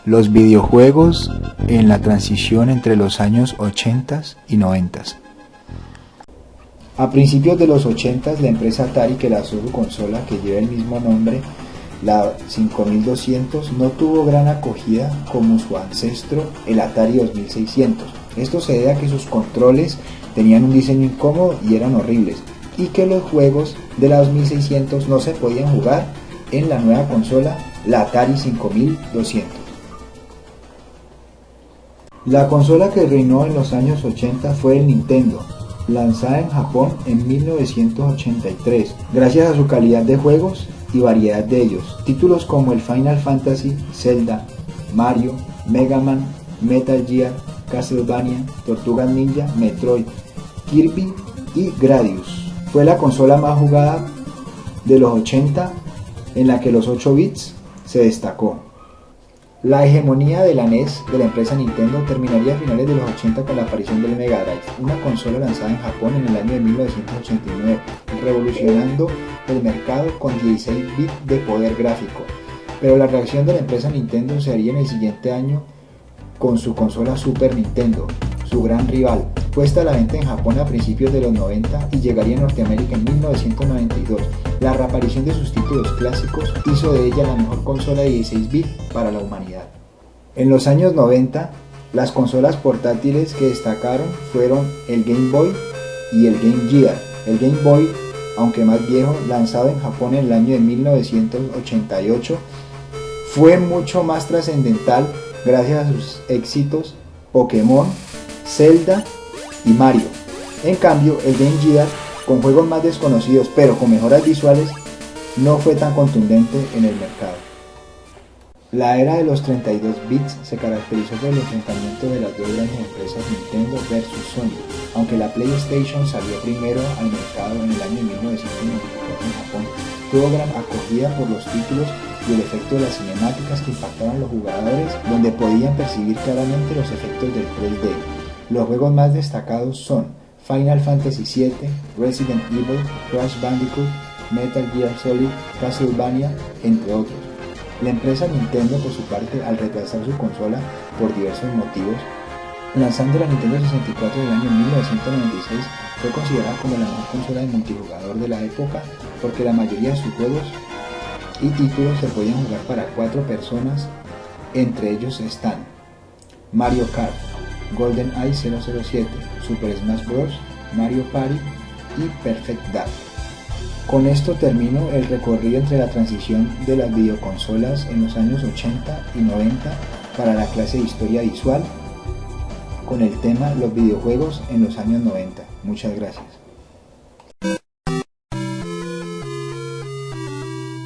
Los videojuegos en la transición entre los años 80 y 90. A principios de los 80, la empresa Atari, que lanzó su consola que lleva el mismo nombre, la 5200, no tuvo gran acogida como su ancestro, el Atari 2600. Esto se debe a que sus controles tenían un diseño incómodo y eran horribles, y que los juegos de la 2600 no se podían jugar en la nueva consola, la Atari 5200. La consola que reinó en los años 80 fue el Nintendo, lanzada en Japón en 1983, gracias a su calidad de juegos y variedad de ellos. Títulos como el Final Fantasy, Zelda, Mario, Mega Man, Metal Gear, Castlevania, Tortugas Ninja, Metroid, Kirby y Gradius. Fue la consola más jugada de los 80, en la que los 8 bits se destacó. La hegemonía de la NES de la empresa Nintendo terminaría a finales de los 80 con la aparición del Mega Drive, una consola lanzada en Japón en el año de 1989, revolucionando el mercado con 16 bits de poder gráfico. Pero la reacción de la empresa Nintendo se haría en el siguiente año con su consola Super Nintendo, su gran rival, puesta a la venta en Japón a principios de los 90 y llegaría a Norteamérica en 1992. La reaparición de sus títulos clásicos hizo de ella la mejor consola de 16 bits para la humanidad. En los años 90, las consolas portátiles que destacaron fueron el Game Boy y el Game Gear. El Game Boy, aunque más viejo, lanzado en Japón en el año de 1988, fue mucho más trascendental gracias a sus éxitos Pokémon, Zelda y Mario. En cambio, el Game Gear, con juegos más desconocidos pero con mejoras visuales, no fue tan contundente en el mercado. La era de los 32 bits se caracterizó por el enfrentamiento de las dos grandes empresas Nintendo versus Sony. Aunque la PlayStation salió primero al mercado en el año 1994 en Japón, tuvo gran acogida por los títulos y el efecto de las cinemáticas que impactaban a los jugadores, donde podían percibir claramente los efectos del 3D. Los juegos más destacados son Final Fantasy VII, Resident Evil, Crash Bandicoot, Metal Gear Solid, Castlevania, entre otros. La empresa Nintendo, por su parte, al retrasar su consola por diversos motivos, lanzando la Nintendo 64 en el año 1996, fue considerada como la mejor consola de multijugador de la época porque la mayoría de sus juegos y títulos se podían jugar para 4 personas. Entre ellos están Mario Kart, GoldenEye 007, Super Smash Bros., Mario Party y Perfect Dark. Con esto termino el recorrido entre la transición de las videoconsolas en los años 80 y 90 para la clase de historia visual con el tema los videojuegos en los años 90. Muchas gracias.